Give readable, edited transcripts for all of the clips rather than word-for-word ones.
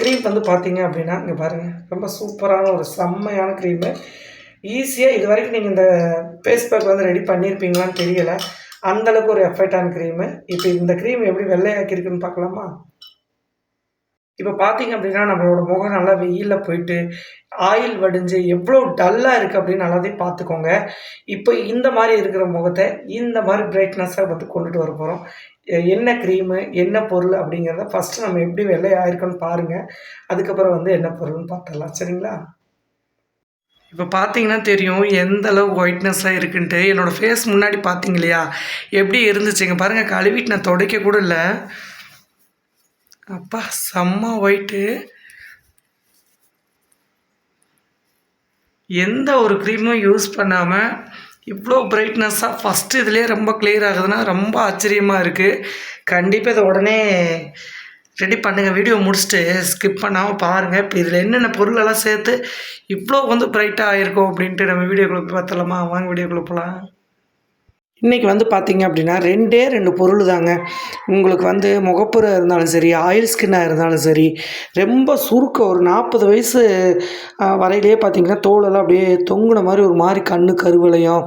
Cream வந்து பார்த்தீங்க அப்படின்னா, இங்கே பாருங்கள் ரொம்ப சூப்பரான ஒரு செம்மையான க்ரீமு. ஈஸியாக இது வரைக்கும் நீங்கள் இந்த ஃபேஸ் பேக் வந்து ரெடி பண்ணியிருப்பீங்களான்னு தெரியலை. அந்தளவுக்கு ஒரு எஃபெக்டான க்ரீமு. இப்போ இந்த க்ரீம் எப்படி வெள்ளையாக்கியிருக்குன்னு பார்க்கலாமா? இப்போ பார்த்தீங்க அப்படின்னா, நம்மளோட முகம் நல்லா வெயில்ல போயிட்டு, ஆயில் வடிஞ்சு எவ்வளோ டல்லா இருக்குது அப்படின்னு நல்லாவே பார்த்துக்கோங்க. இப்போ இந்த மாரி இருக்கிற முகத்த, இந்த மாரி பிரைட்னஸா வந்து கொண்டுட்டு வர போறோம். என்ன க்ரீமு, என்ன பொருள் அப்படிங்கிறத ஃபர்ஸ்ட்டு நம்ம எப்படி வெள்ளை ஆயிருக்கோன்னு பாருங்க. அதுக்கப்புறம் வந்து என்ன பொருள்னு பார்த்துடலாம். சரிங்களா? இப்போ பார்த்தீங்கன்னா தெரியும், எந்த அளவு ஒயிட்னஸா இருக்குன்ட்டு. என்னோட ஃபேஸ் முன்னாடி பார்த்தீங்க இல்லையா? எப்படி இருந்துச்சுங்க பாருங்க. கழுவிட்டு நான் துடைக்க கூட இல்ல. அப்பா! செம்ம ஒயிட்டு. எந்த ஒரு க்ரீமும் யூஸ் பண்ணாம, இவ்வளோ பிரைட்னஸா ஃபஸ்ட்டு இதுலயே ரொம்ப கிளியர் ஆகுதுன்னா, ரொம்ப ஆச்சரியமா இருக்குது. கண்டிப்பா இத உடனே ரெடி பண்ணுங்க. வீடியோ முடிச்சுட்டு ஸ்கிப் பண்ணாம பாருங்க. இப்போ இதில என்னென்ன பொருளெல்லாம் சேர்த்து இவ்வளோ வந்து பிரைட்டா ஆயிருக்கும் அப்படின்ட்டு நம்ம வீடியோக்குள்ள போய் பார்த்துடலாமா? வாங்க வீடியோக்குள்ள போலாம். இன்றைக்கி வந்து பார்த்தீங்க அப்படின்னா 2 பொருள் தாங்க. உங்களுக்கு வந்து முகப்பரு இருந்தாலும் சரி, ஆயில் ஸ்கின்னாக இருந்தாலும் சரி, ரொம்ப சுருக்கம் ஒரு 40 வயசு வரையிலேயே பார்த்தீங்கன்னா, தோலெல்லாம் அப்படியே தொங்குன மாரி ஒரு மாரி கண்ணு கருவளையம்,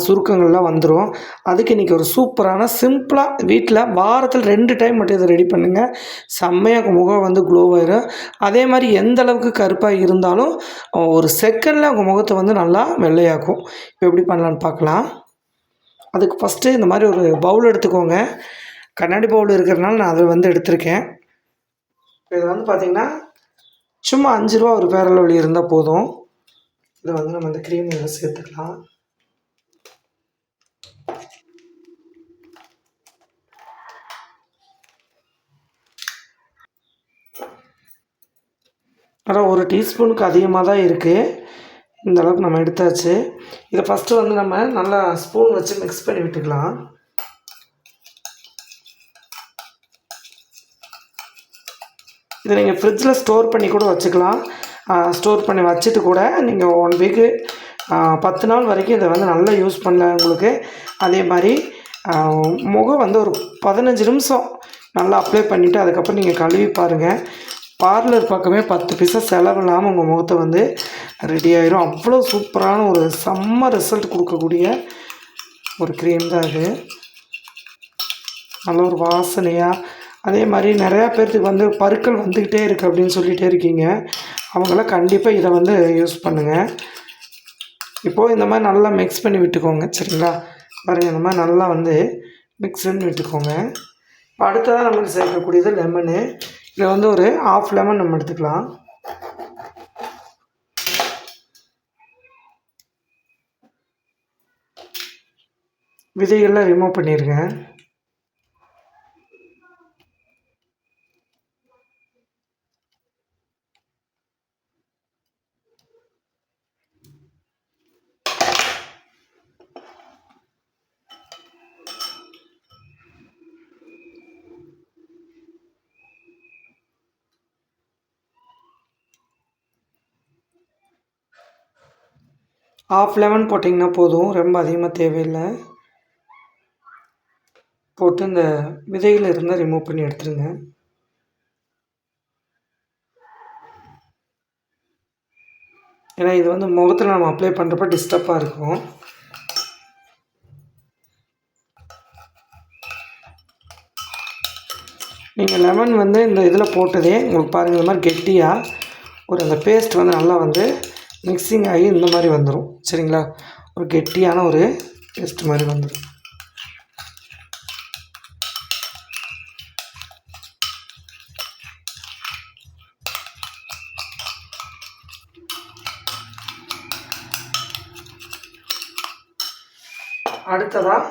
சுருக்கங்கள்லாம் வந்துரும். அதுக்கு இன்றைக்கி ஒரு சூப்பரான சிம்பிளாக வீட்டில் வாரத்தில் 2 டைம் மட்டும் இதை ரெடி பண்ணுங்க. செம்மையாக முகம் வந்து க்ளோவாயிரும். அதே மாரி எந்த அளவுக்கு கருப்பாக இருந்தாலும், ஒரு செகண்டில் உங்கள் முகத்தை வந்து நல்லா வெள்ளையாக்கும். இப்போ எப்படி பண்ணலான்னு பார்க்கலாம். அதுக்கு ஃபஸ்ட்டு இந்த மாதிரி ஒரு பவுல் எடுத்துக்கோங்க. கண்ணாடி பவுல் இருக்கிறதுனால நான் அதை வந்து எடுத்திருக்கேன். இது வந்து பார்த்திங்கன்னா சும்மா ரூ. 5 ஒரு பேரளவு இருந்தால் போதும். இதை வந்து நம்ம இந்த க்ரீம் இதில் சேர்த்துக்கலாம். ஆனால் 1 டீஸ்பூனுக்கு அதிகமாக தான் இருக்குது. இந்த அளவுக்கு நம்ம எடுத்தாச்சு. இதை ஃபஸ்ட்டு வந்து நம்ம நல்லா ஸ்பூன் வச்சு மிக்ஸ் பண்ணி விட்டுக்கலாம். இதை நீங்கள் ஃப்ரிட்ஜில் ஸ்டோர் பண்ணி கூட வச்சுக்கலாம். ஸ்டோர் பண்ணி வச்சுட்டு கூட நீங்கள் 1 வீக்கு 10 நாள் வரைக்கும் இதை வந்து நல்லா யூஸ் பண்ணலாம் உங்களுக்கு. அதே மாதிரி முகம் வந்து ஒரு 15 நிமிஷம் நல்லா அப்ளை பண்ணிவிட்டு அதுக்கப்புறம் நீங்கள் கழுவி பாருங்கள். பார்லர் பக்கமே 10 பைசா செலவு இல்லாமல் உங்கள் முகத்தை வந்து ரெடி ஆயிரும். அவ்வளோ சூப்பரான ஒரு செம்ம ரிசல்ட் கொடுக்கக்கூடிய ஒரு க்ரீம் தான் இது. நல்ல ஒரு வாசனையாக, அதே மாதிரி நிறையா பேர்த்துக்கு வந்து பருக்கள் வந்துக்கிட்டே இருக்குது அப்படின்னு சொல்லிகிட்டே இருக்கீங்க. அவங்களாம் கண்டிப்பாக இதை வந்து யூஸ் பண்ணுங்கள். இப்போது இந்த மாதிரி நல்லா மிக்ஸ் பண்ணி விட்டுக்கோங்க. சரிங்களா? பாருங்கள், இந்த மாதிரி நல்லா வந்து மிக்ஸ் பண்ணி விட்டுக்கோங்க. அடுத்ததாக நமக்கு சேர்க்கக்கூடியது லெமனு. இதில் வந்து ஒரு 1/2 லெமன் நம்ம எடுத்துக்கலாம். விதைகள்லாம் ரிமூவ் பண்ணிடுங்க. ½ லெமன் போட்டிங்கன்னா போதும், ரொம்ப அதிகமாக தேவையில்லை. போட்டு இந்த விதைகள் இருந்தால் ரிமூவ் பண்ணி எடுத்துருங்க. ஏன்னா இது வந்து முகத்தில் நம்ம அப்ளை பண்ணுறப்ப டிஸ்டர்பாக இருக்கும். நீங்கள் லெமன் வந்து இந்த இதில் போட்டதே உங்களுக்கு பாருங்கள், இந்த மாதிரி கெட்டியாக ஒரு அந்த பேஸ்ட் வந்து நல்லா வந்து மிக்சிங் ஆகி இந்த மாதிரி வந்துடும். சரிங்களா? ஒரு கெட்டியான ஒரு பேஸ்ட் மாதிரி வந்துடும். அடுத்ததாக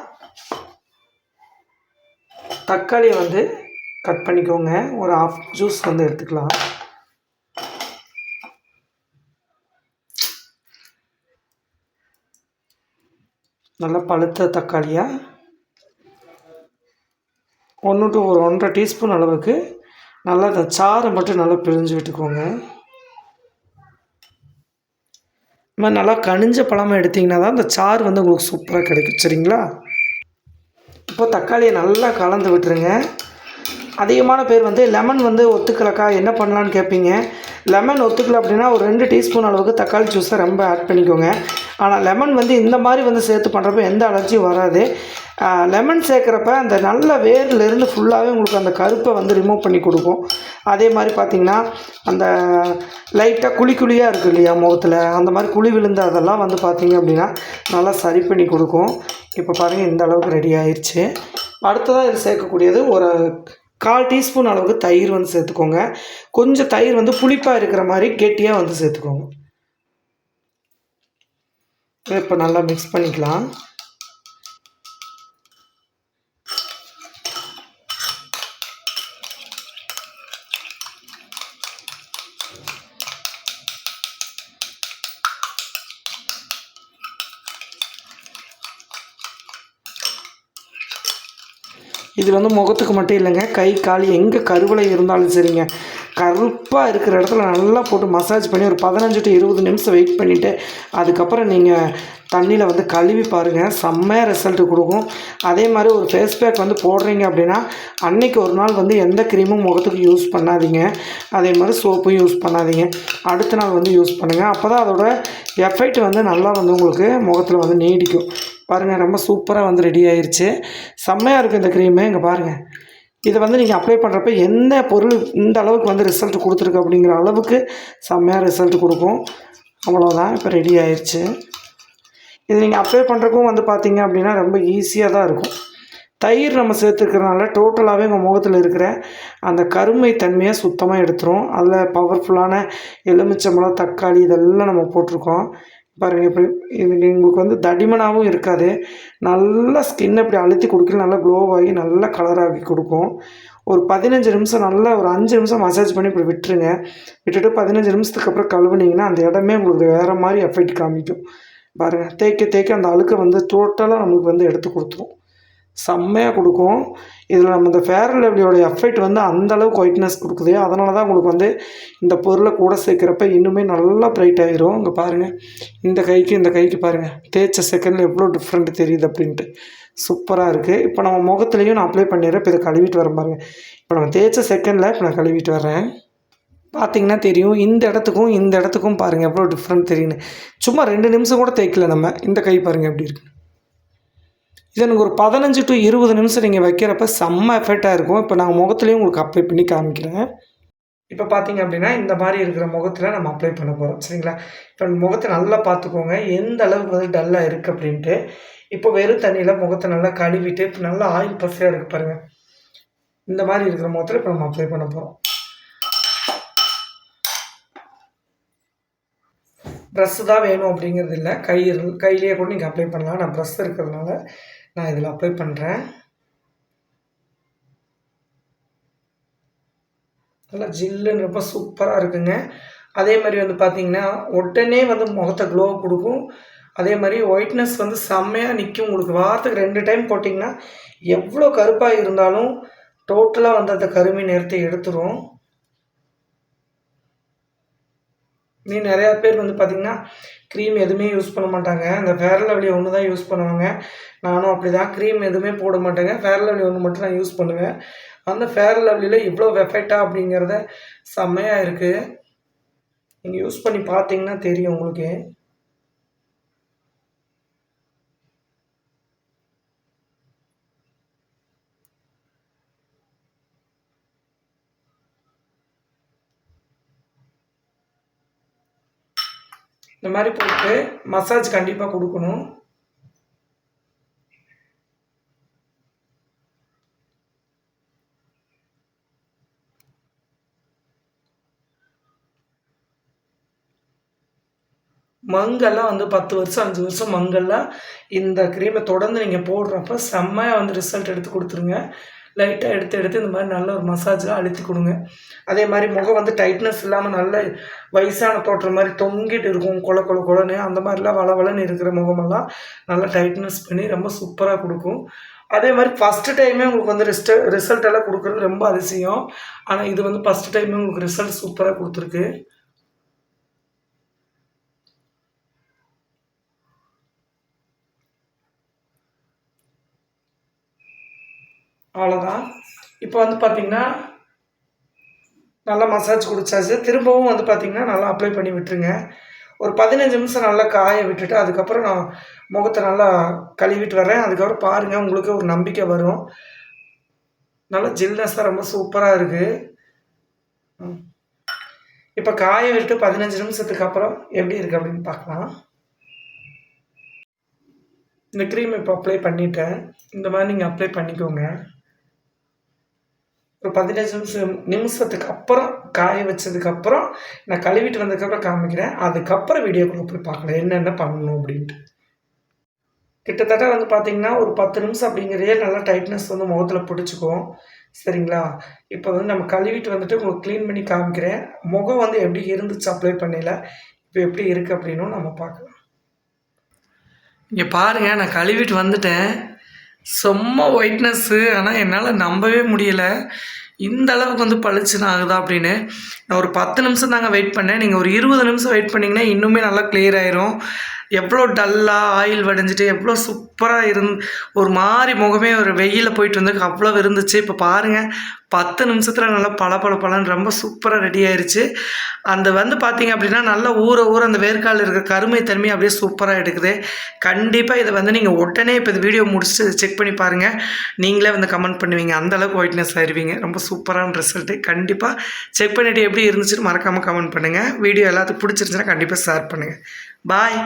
தக்காளியை வந்து கட் பண்ணிக்கோங்க. ஒரு 1/2 ஜூஸ் வந்து எடுத்துக்கலாம். நல்லா பழுத்த தக்காளியாக 1 to 1.5 டீஸ்பூன் அளவுக்கு நல்லா இந்த சாறை மட்டும் நல்லா பிழிஞ்சு விட்டுக்கோங்க. இந்த மாதிரி நல்லா கனிஞ்ச பழமாக எடுத்திங்கன்னா தான் இந்த சாறு வந்து உங்களுக்கு சூப்பராக கிடைக்கும். சரிங்களா? இப்போ தக்காளியை நல்லா கலந்து விட்டுருங்க. அதிகமான பேர் வந்து லெமன் வந்து ஒத்துக்கலக்கா என்ன பண்ணலான்னு கேட்பீங்க. லெமன் ஒத்துக்கல அப்படின்னா ஒரு 2 டீஸ்பூன் அளவுக்கு தக்காளி ஜூஸை ரொம்ப ஆட் பண்ணிக்கோங்க. ஆனால் லெமன் வந்து இந்த மாதிரி வந்து சேர்த்து பண்ணுறப்ப எந்த அலர்ஜியும் வராது. லெமன் சேர்க்குறப்ப அந்த நல்ல வேர்லேருந்து ஃபுல்லாகவே உங்களுக்கு அந்த கருப்பை வந்து ரிமூவ் பண்ணி கொடுக்கும். அதே மாதிரி பார்த்திங்கன்னா அந்த லைட்டாக குழியாக இருக்குது இல்லையா முகத்தில், அந்த மாதிரி குழி விழுந்து அதெல்லாம் வந்து பார்த்திங்க அப்படின்னா நல்லா சரி பண்ணி கொடுக்கும். இப்போ பாருங்கள் இந்த அளவுக்கு ரெடி ஆயிடுச்சு. அடுத்ததாக இதில் சேர்க்கக்கூடியது ஒரு 1/4 டீஸ்பூன் அளவுக்கு தயிர் வந்து சேர்த்துக்கோங்க. கொஞ்சம் தயிர் வந்து புளிப்பாக இருக்கிற மாதிரி கெட்டியாக வந்து சேர்த்துக்கோங்க. இப்போ நல்லா மிக்ஸ் பண்ணிக்கலாம். இது வந்து முகத்துக்கு மட்டும் இல்லைங்க, கை கால் எங்கே கருவளை இருந்தாலும் சரிங்க, கருப்பாக இருக்கிற இடத்துல நல்லா போட்டு மசாஜ் பண்ணி ஒரு 15 to 20 நிமிஷம் வெயிட் பண்ணிவிட்டு அதுக்கப்புறம் நீங்கள் தண்ணியில் வந்து கழுவி பாருங்கள், செம்மையாக ரிசல்ட்டு கொடுக்கும். அதே மாதிரி ஒரு ஃபேஸ் பேக் வந்து போடுறீங்க அப்படின்னா அன்றைக்கி ஒரு நாள் வந்து எந்த க்ரீமும் முகத்துக்கு யூஸ் பண்ணாதீங்க. அதே மாதிரி சோப்பும் யூஸ் பண்ணாதீங்க. அடுத்த நாள் வந்து யூஸ் பண்ணுங்கள். அப்போ தான் அதோட எஃபெக்ட் வந்து நல்லா வந்து உங்களுக்கு முகத்தில் வந்து நீடிக்கும். பாருங்கள் ரொம்ப சூப்பராக வந்து ரெடி ஆயிடுச்சு. செம்மையாக இருக்குது இந்த க்ரீமு. இங்கே பாருங்கள், இதை வந்து நீங்கள் அப்ளை பண்ணுறப்ப என்ன பொருள் இந்த அளவுக்கு வந்து ரிசல்ட் கொடுத்துருக்கு அப்படிங்கிற அளவுக்கு செம்மையாக ரிசல்ட் கொடுக்கும். அவ்வளோதான், இப்போ ரெடி ஆயிடுச்சு. இது நீங்கள் அப்ளை பண்ணுறக்கும் வந்து பார்த்திங்க அப்படின்னா ரொம்ப ஈஸியாக தான் இருக்கும். தயிர் நம்ம சேர்த்துக்கிறதுனால டோட்டலாகவே உங்கள் முகத்தில் இருக்கிற அந்த கருமை தன்மையை சுத்தமாக எடுத்துரும். அதில் பவர்ஃபுல்லான எலுமிச்சம்பழம், தக்காளி இதெல்லாம் நம்ம போட்டிருக்கோம். பாருங்கள் இப்படி இது உங்களுக்கு வந்து தடிமனாகவும் இருக்காது. நல்லா ஸ்கின் அப்படி அழுத்தி கொடுக்கல, நல்லா க்ளோவாகி நல்லா கலராகி கொடுக்கும். ஒரு 15 நிமிஷம் நல்லா ஒரு 5 நிமிஷம் மசாஜ் பண்ணி இப்படி விட்டுருங்க. விட்டுட்டு 15 நிமிஷத்துக்கு அப்புறம் கழுவுனீங்கன்னா அந்த இடமே உங்களுக்கு வேறு மாதிரி எஃபெக்ட் காமிக்கும். பாருங்கள், தேய்க்க அந்த அழுக்கை வந்து டோட்டலாக நம்மளுக்கு வந்து எடுத்து கொடுத்துரும். செம்மையாக கொடுக்கும். இதில் நம்ம இந்த ஃபேர் அண்ட் லவ்லியோட எஃபெக்ட் வந்து அந்தளவுக்கு ஒயிட்னஸ் கொடுக்குது. அதனால தான் உங்களுக்கு வந்து இந்த பொருளை கூட சேர்க்குறப்ப இன்னுமே நல்லா ப்ரைட் ஆகிரும். இங்கே பாருங்கள், இந்த கைக்கு பாருங்கள், தேய்ச்ச செகண்டில் எவ்வளோ டிஃப்ரெண்ட் தெரியுது அப்படின்ட்டு. சூப்பராக இருக்குது. இப்போ நம்ம முகத்துலேயும் நான் அப்ளை பண்ணிடுறேன். இப்போ இதை கழுவிட்டு வரேன் பாருங்கள். இப்போ நம்ம தேய்ச்ச செகண்டில் இப்போ நான் கழுவிட்டு வரேன். பார்த்திங்கன்னா தெரியும், இந்த இடத்துக்கும் பாருங்கள் எவ்வளோ டிஃப்ரெண்ட் தெரியுன்னு. சும்மா 2 நிமிஷம் கூட தேய்க்கல நம்ம. இந்த கை பாருங்கள் எப்படி இருக்குது. இது எனக்கு ஒரு 15 to 20 நிமிஷம் நீங்கள் வைக்கிறப்ப செம்ம எஃபெக்டாக இருக்கும். இப்போ நாங்கள் முகத்துலேயும் உங்களுக்கு அப்ளை பண்ணி காமிக்கிறேன். இப்போ பார்த்தீங்க அப்படின்னா இந்த மாதிரி இருக்கிற முகத்தில் நம்ம அப்ளை பண்ண போகிறோம், சரிங்களா? இப்போ முகத்தை நல்லா பார்த்துக்கோங்க எந்த அளவுக்கு வந்து டல்லாக இருக்குது அப்படின்ட்டு. இப்போ வெறும் தண்ணியில் முகத்தை நல்லா கழுவிட்டு இப்போ நல்லா ஆயில் பஃபியாக இருக்குது பாருங்கள். இந்த மாதிரி இருக்கிற முகத்தில் இப்போ நம்ம அப்ளை பண்ண போகிறோம். ப்ரெஸ்ஸு தான் வேணும் அப்படிங்கிறது இல்லை, கையிலேயே கூட நீங்கள் அப்ளை பண்ணலாம். நான் ப்ரெஸ் இருக்கிறதுனால நான் இதில் அப்ளை பண்ணுறேன். நல்லா ஜில்லுன்னு ரொம்ப சூப்பராக இருக்குங்க. அதே மாதிரி வந்து பார்த்திங்கன்னா உடனே வந்து முகத்தை க்ளோ கொடுக்கும். அதே மாதிரி ஒயிட்னஸ் வந்து செம்மையாக நிற்கும். உங்களுக்கு வாரத்துக்கு 2 டைம் போட்டிங்கன்னா எவ்வளோ கருப்பாக இருந்தாலும் டோட்டலாக வந்து அந்த கருமை நிறத்தை எடுத்துரும். நிறையா பேர் வந்து பார்த்திங்கன்னா க்ரீம் எதுவுமே யூஸ் பண்ண மாட்டாங்க. அந்த ஃபேர் அண்ட் லவ்லி ஒன்று தான் யூஸ் பண்ணுவாங்க. நானும் அப்படி தான், க்ரீம் எதுவுமே போட மாட்டேங்க. ஃபேர் அண்ட் லவ்லி ஒன்று மட்டும் நான் யூஸ் பண்ணுவேன். அந்த ஃபேர் அண்ட் லவ்லியில் இவ்வளோ எஃபெக்டா அப்படிங்கிறத செம்மையாக இருக்குது. நீங்கள் யூஸ் பண்ணி பார்த்தீங்கன்னா தெரியும் உங்களுக்கு. இந்த மாதிரி போட்டு மசாஜ் கண்டிப்பாக கொடுக்கணும். மங்கெல்லாம் வந்து 10 வருஷம் 5 வருஷம் மங்கெல்லாம் இந்த க்ரீமை தொடர்ந்து நீங்கள் போடுறப்ப செம்மையாக வந்து ரிசல்ட் எடுத்து கொடுத்துருங்க. லைட்டாக எடுத்து இந்த மாதிரி நல்ல ஒரு மசாஜெலாம் அழுத்தி கொடுங்க. அதே மாதிரி முகம் வந்து டைட்னஸ் இல்லாமல் நல்ல வயசான தோற்றம் மாதிரி தொங்கிட்டு இருக்கும், கொலன்னு அந்த மாதிரிலாம் வளவளன்னு இருக்கிற முகமெல்லாம் நல்லா டைட்னஸ் பண்ணி ரொம்ப சூப்பராக கொடுக்கும். அதே மாதிரி ஃபஸ்ட்டு டைமே உங்களுக்கு வந்து ரிசல்ட் எல்லாம் கொடுக்குறது ரொம்ப அதிசயம். ஆனால் இது வந்து ஃபஸ்ட்டு டைமே உங்களுக்கு ரிசல்ட் சூப்பராக கொடுத்துருக்கு. அவ்வளோதான். இப்போ வந்து பார்த்திங்கன்னா நல்லா மசாஜ் குடிச்சாச்சு. திரும்பவும் வந்து பார்த்திங்கன்னா நல்லா அப்ளை பண்ணி விட்டுருங்க. ஒரு 15 நிமிஷம் நல்லா காய விட்டுட்டு, அதுக்கப்புறம் நான் முகத்த நல்லா கழுவிட்டு வரேன். அதுக்கப்புறம் பாருங்கள், உங்களுக்கு ஒரு நம்பிக்கை வரும். நல்லா ஜில்னஸ்ஸாக ரொம்ப சூப்பராக இருக்குது. இப்போ காய விட்டு 15 நிமிஷத்துக்கு அப்புறம் எப்படி இருக்குது அப்படின்னு பார்க்கலாம். இந்த க்ரீம் இப்போ அப்ளை பண்ணிட்டேன். இந்த மாதிரி நீங்கள் அப்ளை பண்ணிக்கோங்க. ஒரு 15 நிமிஷத்துக்கு அப்புறம் காய வச்சதுக்கப்புறம் நான் கழுவிட்டு வந்ததுக்கப்புறம் காமிக்கிறேன். அதுக்கப்புறம் வீடியோக்குள்ளே போய் பார்க்கலாம் என்னென்ன பண்ணணும் அப்படின்ட்டு. கிட்டத்தட்ட வந்து பார்த்திங்கன்னா ஒரு 10 நிமிஷம் அப்படிங்கிறதே நல்லா டைட்னஸ் வந்து முகத்தில் பிடிச்சிக்கும். சரிங்களா? இப்போ வந்து நம்ம கழுவிட்டு வந்துட்டு உங்களுக்கு க்ளீன் பண்ணி காமிக்கிறேன். முகம் வந்து எப்படி இருந்துச்சு அப்ளை பண்ணையில, இப்போ எப்படி இருக்குது அப்படின்னும் நம்ம பார்க்கலாம். இங்கே பாருங்கள், நான் கழுவிட்டு வந்துட்டேன். செம்ம ஒயிட்னஸ்ஸு. ஆனால் என்னால் நம்பவே முடியல, இந்த அளவுக்கு வந்து பளிச்சுன்னு ஆகுதா அப்படின்னு. நான் ஒரு 10 நிமிஷம் தாங்க வெயிட் பண்ணேன். நீங்கள் ஒரு 20 நிமிஷம் வெயிட் பண்ணிங்கன்னா இன்னுமே நல்லா கிளியர் ஆயிரும். எவ்வளோ டல்லாக ஆயில் வடிஞ்சிட்டு எவ்வளோ சூப்பராக ஒரு மாதிரி முகமே ஒரு வெயிலில் போயிட்டு வந்து அவ்வளோ இருந்துச்சு. இப்போ பாருங்கள், 10 நிமிஷத்தில் நல்லா பளபளன்னு ரொம்ப சூப்பராக ரெடி ஆயிடுச்சு. அந்த வந்து பார்த்திங்க அப்படின்னா நல்லா ஊற அந்த வேர்க்காலில் இருக்கிற கருமை தன்மை அப்படியே சூப்பராக எடுக்குது. கண்டிப்பாக இதை வந்து நீங்கள் உடனே இப்போ இந்த வீடியோ முடிச்சுட்டு செக் பண்ணி பாருங்கள். நீங்களே வந்து கமெண்ட் பண்ணுவீங்க, அந்தளவுக்கு ஒயிட்னஸ் ஆயிடுவீங்க. ரொம்ப சூப்பரான ரிசல்ட்டு. கண்டிப்பாக செக் பண்ணிவிட்டு எப்படி இருந்துச்சுன்னு மறக்காமல் கமெண்ட் பண்ணுங்கள். வீடியோ எல்லாத்துக்கும் பிடிச்சிருந்துச்சுன்னா கண்டிப்பாக ஷேர் பண்ணுங்கள். பாய்.